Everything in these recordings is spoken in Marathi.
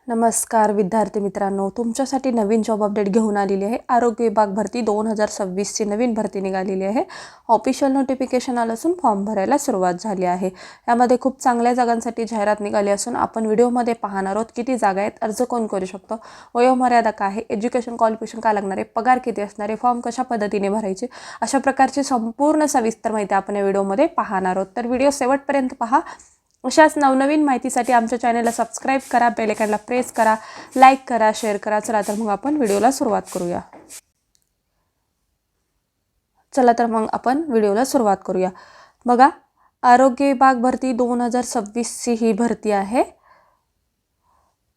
नमस्कार विद्यार्थी मित्रांनो, तुमच्यासाठी नवीन जॉब अपडेट घेऊन आलेली आहे। आरोग्य विभाग भरती 2026 ची नवीन भरती निघालेली आहे। ऑफिशियल नोटिफिकेशन आलं असून फॉर्म भरायला सुरुवात झाली आहे। यामध्ये खूप चांगल्या जागांसाठी जाहिरात निघाली असून आपण व्हिडिओमध्ये पाहणार आहोत किती जागा आहेत, अर्ज कोण करू शकतो, वयोमर्यादा काय आहे, एज्युकेशन क्वालिफिकेशन काय लागणार आहे, पगार किती असणार आहे, फॉर्म कशा पद्धतीने भरायचे, अशा प्रकारची संपूर्ण सविस्तर माहिती आपण या व्हिडिओमध्ये पाहणार आहोत। तर व्हिडिओ शेवटपर्यंत पहा। अशाच नवनवीन माहितीसाठी आमच्या चॅनलला सबस्क्राइब करा, बेल आयकॉनला प्रेस करा, लाईक करा, शेअर करा। चला तर मग आपण व्हिडिओला सुरुवात करूया। बघा, आरोग्य विभाग भरती 2026 ची ही भरती आहे।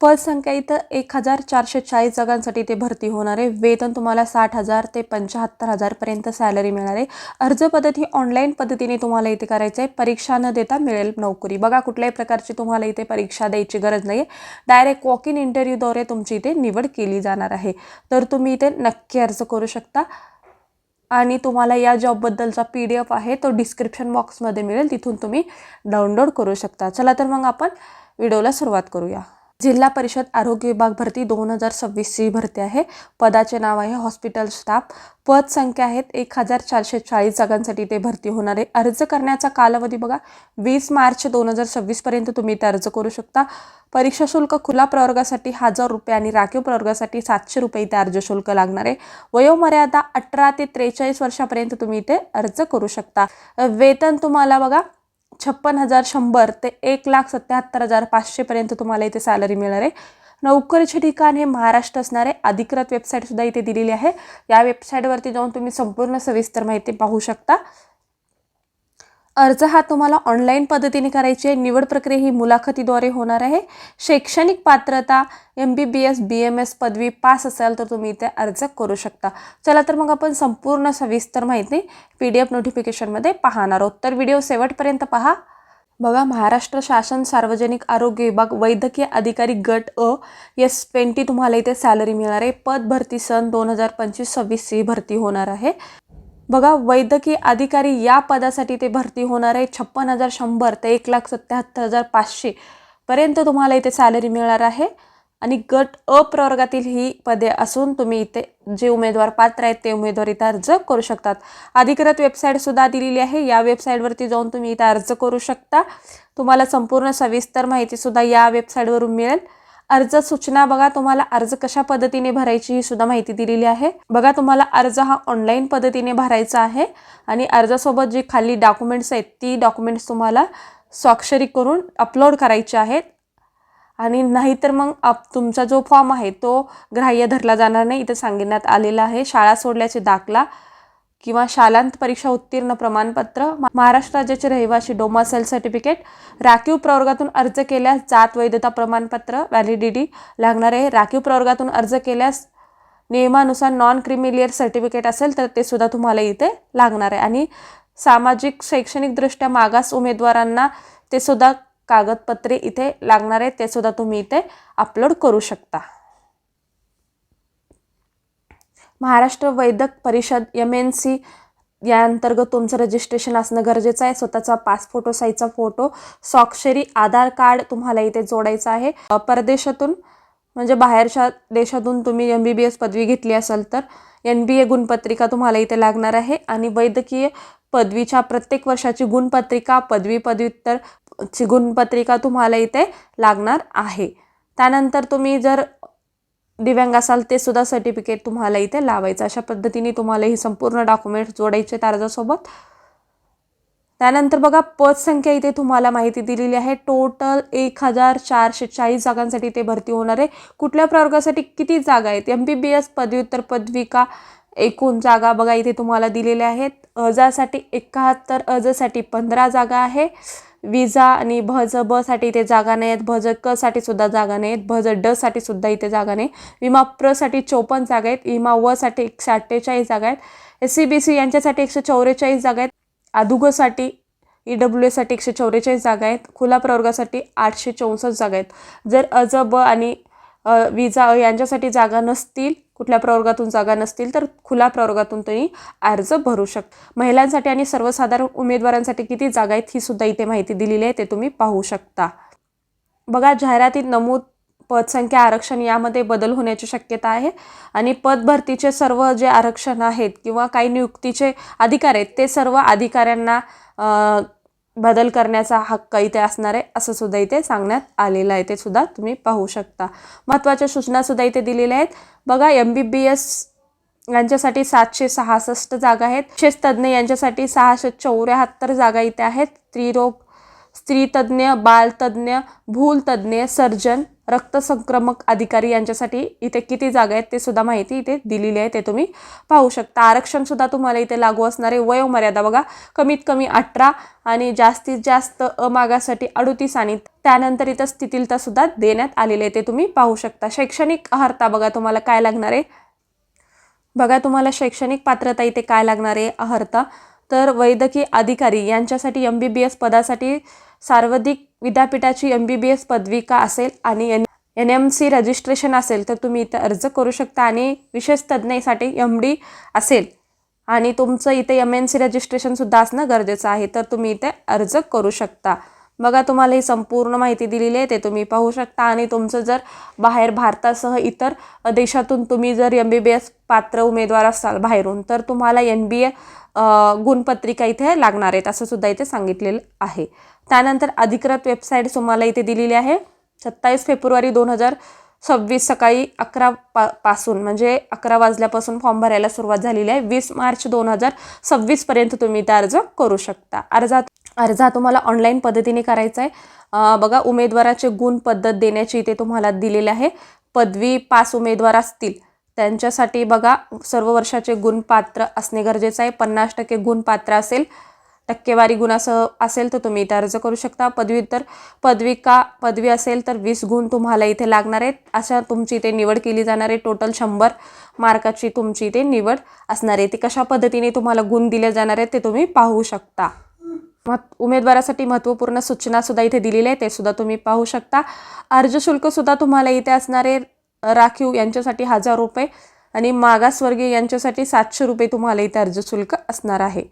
पद संख्या इथं 1440 जागांसाठी ते भरती होणार आहे। वेतन तुम्हाला 60,000 ते 75,000 पर्यंत सॅलरी मिळणार आहे। अर्ज पद्धती ऑनलाईन पद्धतीने तुम्हाला इथे करायचं आहे। परीक्षा न देता मिळेल नोकरी। बघा, कुठल्याही प्रकारची तुम्हाला इथे परीक्षा द्यायची गरज नाही, डायरेक्ट वॉक इन इंटरव्ह्यूद्वारे तुमची इथे निवड केली जाणार आहे। तर तुम्ही इथे नक्की अर्ज करू शकता आणि तुम्हाला या जॉबबद्दलचा PDF आहे तो डिस्क्रिप्शन बॉक्समध्ये मिळेल, तिथून तुम्ही डाउनलोड करू शकता। चला तर मग आपण व्हिडिओला सुरुवात करूया। जिल्हा परिषद आरोग्य विभाग भरती 2026 ची भरती आहे। पदाचे नाव आहे हॉस्पिटल स्टाफ। पद संख्या आहेत 1440 जागांसाठी ते भरती होणार आहे। अर्ज करण्याचा कालावधी बघा, 20 मार्च 2026 पर्यंत तुम्ही ते अर्ज करू शकता। परीक्षा शुल्क खुला प्रवर्गासाठी 1000 रुपये आणि राखीव प्रवर्गासाठी 700 रुपये इथे अर्ज शुल्क लागणार आहे। वयोमर्यादा 18 ते 43 वर्षापर्यंत तुम्ही इथे अर्ज करू शकता। वेतन तुम्हाला बघा 56,100 ते 1,77,500 पर्यंत तुम्हाला इथे सॅलरी मिळणार आहे। नोकरीचे ठिकाण हे महाराष्ट्र असणार आहे। अधिकृत वेबसाईट सुद्धा इथे दिलेली आहे। या वेबसाईटवरती जाऊन तुम्ही संपूर्ण सविस्तर माहिती पाहू शकता। अर्ज हा तुम्हाला ऑनलाईन पद्धतीने करायची आहे। निवड प्रक्रिया ही मुलाखतीद्वारे होणार आहे। शैक्षणिक पात्रता MBBS BMS पदवी पास असेल तर तुम्ही इथे अर्ज करू शकता। चला तर मग आपण संपूर्ण सविस्तर माहिती PDF नोटिफिकेशनमध्ये पाहणार आहोत, तर व्हिडिओ शेवटपर्यंत पहा। बघा, महाराष्ट्र शासन सार्वजनिक आरोग्य विभाग वैद्यकीय अधिकारी गट अ S20 तुम्हाला इथे सॅलरी मिळणार आहे। पद भरती सन 2025-26 ची भरती होणार आहे। बघा, वैद्यकीय अधिकारी या पदासाठी ते भरती होणार आहे। 56,100 ते 1,77,500 पर्यंत तुम्हाला इथे सॅलरी मिळणार आहे आणि गट अ प्रवर्गातील ही पदे असून तुम्ही इथे जे उमेदवार पात्र आहेत ते उमेदवार इथे अर्ज करू शकतात। अधिकृत वेबसाईट सुद्धा दिलेली आहे। या वेबसाईटवरती जाऊन तुम्ही इथे अर्ज करू शकता। तुम्हाला संपूर्ण सविस्तर माहिती सुद्धा या वेबसाईटवरून मिळेल। अर्ज सूचना बघा, तुम्हाला अर्ज कशा पद्धतीने भरायची ही सुद्धा माहिती दिलेली आहे। बघा, तुम्हाला अर्ज हा ऑनलाईन पद्धतीने भरायचा आहे आणि अर्जासोबत जी खाली डॉक्युमेंट्स आहेत ती डॉक्युमेंट्स तुम्हाला स्वाक्षरी करून अपलोड करायचे आहेत आणि नाहीतर मग तुमचा जो फॉर्म आहे तो ग्राह्य धरला जाणार नाही, इथे सांगण्यात आलेला आहे। शाळा सोडल्याचे दाखला किंवा शालांत परीक्षा उत्तीर्ण प्रमाणपत्र, महाराष्ट्र राज्याचे रहिवासी डोमासाइल सर्टिफिकेट, राखीव प्रवर्गातून अर्ज केल्यास जात वैधता प्रमाणपत्र व्हॅलिडिटी लागणार आहे। राखीव प्रवर्गातून अर्ज केल्यास नियमानुसार नॉन क्रिमिलियर सर्टिफिकेट असेल तर ते सुद्धा तुम्हाला इथे लागणार आहे आणि सामाजिक शैक्षणिक दृष्ट्या मागास उमेदवारांना ते सुद्धा कागदपत्रे इथे लागणार आहेत, ते सुद्धा तुम्ही इथे अपलोड करू शकता। महाराष्ट्र वैद्यक परिषद MNC या अंतर्गत तुमचं रजिस्ट्रेशन असणं गरजेचं आहे। स्वतःचा पासपोर्ट साईजचा फोटो, स्वाक्षरी, आधार कार्ड तुम्हाला इथे जोडायचं आहे। परदेशातून म्हणजे बाहेरच्या देशातून तुम्ही MBBS पदवी घेतली असेल तर NBA गुणपत्रिका तुम्हाला इथे लागणार आहे आणि वैद्यकीय पदवीच्या प्रत्येक वर्षाची गुणपत्रिका, पदव्युत्तर ची गुणपत्रिका तुम्हाला इथे लागणार आहे। त्यानंतर तुम्ही जर दिव्यांग असाल ते सुद्धा सर्टिफिकेट तुम्हाला इथे लावायचं। अशा पद्धतीने तुम्हाला ही संपूर्ण डॉक्युमेंट्स जोडायचे अर्जासोबत। त्यानंतर बघा, पद संख्या इथे तुम्हाला माहिती दिलेली आहे। टोटल 1440 जागांसाठी ते भरती होणार आहे। कुठल्या प्रवर्गासाठी किती जागा आहेत, MBBS पदव्युत्तर पदविका एकूण जागा बघा इथे तुम्हाला दिलेल्या आहेत। अजासाठी 71, अजसाठी 15 जागा आहे। विजा आणि भज ब साठी इथे जागा नाहीत, भज क साठी सुद्धा जागा नाहीत, भज ड साठी सुद्धा इथे जागा नाही। विमा प्र साठी 54 जागा आहेत, विमा व साठी 148 जागा आहेत, SCBC यांच्यासाठी 144 जागा आहेत, अधुग साठी EWS साठी 144 जागा आहेत, खुला प्रवर्गासाठी 864 जागा आहेत। जर अज ब आणि विजा यांच्यासाठी जागा नसतील, कुठल्या प्रवर्गातून जागा नसतील तर खुला प्रवर्गातून तुम्ही अर्ज भरू शकता। महिलांसाठी आणि सर्वसाधारण उमेदवारांसाठी किती जागा आहेत ही सुद्धा इथे माहिती दिलेली आहे, ते तुम्ही पाहू शकता। बघा, जाहिरातीत नमूद पदसंख्या आरक्षण यामध्ये बदल होण्याची शक्यता आहे आणि पद भरतीचे सर्व जे आरक्षण आहेत किंवा काही नियुक्तीचे अधिकार आहेत ते सर्व अधिकाऱ्यांना बदल करण्याचा हक्क इथे असणार आहे असं सुद्धा इथे सांगण्यात आलेलं आहे. ते सुद्धा तुम्ही पाहू शकता. महत्त्वाच्या सूचना सुद्धा इथे दिलेल्या आहेत बघा. MBBS यांच्यासाठी 766 जागा आहेत. विशेष तज्ज्ञ यांच्यासाठी 674 जागा इथे आहेत. स्त्री तज्ज्ञ, बालतज्ज्ञ, भूलतज्ज्ञ, सर्जन, रक्तसंक्रमक अधिकारी यांच्यासाठी इथे किती जागा आहेत ते सुद्धा माहिती इथे दिलेली आहे. ते तुम्ही पाहू शकता. आरक्षण सुद्धा तुम्हाला इथे लागू असणारे. वयोमर्यादा बघा, कमीत कमी 18 आणि जास्तीत जास्त अमागासाठी 38 आणि त्यानंतर इथं स्थितीलता सुद्धा देण्यात आलेली आहे. ते तुम्ही पाहू शकता. शैक्षणिक अर्हता बघा तुम्हाला काय लागणार आहे. बघा तुम्हाला शैक्षणिक पात्रता इथे काय लागणार आहे अर्हता. तर वैद्यकीय अधिकारी यांच्यासाठी MBBS पदासाठी सार्वत्रिक विद्यापीठाची MBBS पदविका असेल आणि NMC रजिस्ट्रेशन असेल तर तुम्ही इथे अर्ज करू शकता. आणि विशेष तज्ज्ञासाठी MD असेल आणि तुमचं इथे MNC रजिस्ट्रेशन सुद्धा असणं गरजेचं आहे तर तुम्ही इथे अर्ज करू शकता. बघा तुम्हाला ही संपूर्ण माहिती दिलेली आहे. ते तुम्ही पाहू शकता. आणि तुमचं जर बाहेर भारतासह इतर देशातून तुम्ही जर MBBS पात्र उमेदवार असाल बाहेरून तर तुम्हाला NBA गुणपत्रिका इथे लागणार आहेत असं सुद्धा इथे सांगितलेलं आहे. त्यानंतर अधिकृत वेबसाईट तुम्हाला इथे दिलेली आहे. 27 फेब्रुवारी 2026 सकाळी 11 पासून म्हणजे 11 वाजल्यापासून फॉर्म भरायला सुरुवात झालेली आहे. 20 मार्च 2026 पर्यंत तुम्ही इथे अर्ज करू शकता. अर्ज तुम्हाला ऑनलाईन पद्धतीने करायचा आहे. बघा उमेदवाराचे गुण पद्धत देण्याची इथे तुम्हाला दिलेले आहे. पदवी पास उमेदवार असतील त्यांच्यासाठी बघा सर्व वर्षाचे गुणपात्र असणे गरजेचं आहे. 50% गुणपात्र असेल, टक्केवारी गुण असेल तर तुम्ही इथे अर्ज करू शकता. पदवी असेल तर 20 गुण तुम्हाला इथे लागणार आहेत. अशा तुमची इथे निवड केली जाणार आहे. टोटल 100 मार्काची तुमची इथे निवड असणार आहे. ती कशा पद्धतीने तुम्हाला गुण दिले जाणार आहेत ते तुम्ही पाहू शकता. उमेदवारासाठी महत्त्वपूर्ण सूचना सुद्धा इथे दिलेल्या आहे ते सुद्धा तुम्ही पाहू शकता. अर्ज शुल्क सुद्धा तुम्हाला इथे असणारे. राखीव यांच्यासाठी 1000 रुपये आणि मागासवर्गीय यांच्यासाठी 700 रुपये तुम्हाला इथे अर्ज शुल्क असणार आहे.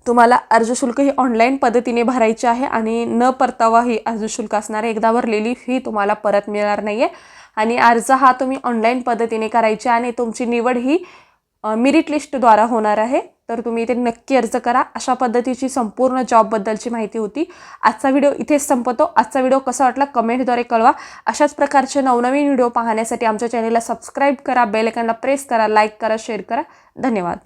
तुम्हाला अर्ज शुल्क ही ऑनलाईन पद्धतीने भरायची आहे आणि न परतावा ही अर्ज शुल्क असणार आहे. एकदा भरलेली फी तुम्हाला परत मिळणार नाही आहे. आणि अर्ज हा तुम्ही ऑनलाईन पद्धतीने करायची आणि तुमची निवड ही मेरिट लिस्टद्वारा होणार आहे तर तुम्ही इथे नक्की अर्ज करा. अशा पद्धतीची संपूर्ण जॉबबद्दलची माहिती होती. आजचा व्हिडिओ इथेच संपतो. आजचा व्हिडिओ कसा वाटला कमेंटद्वारे कळवा. अशाच प्रकारचे नवनवीन व्हिडिओ पाहण्यासाठी आमच्या चॅनलला सबस्क्राईब करा, बेल आयकॉनला प्रेस करा, लाईक करा, शेअर करा. धन्यवाद.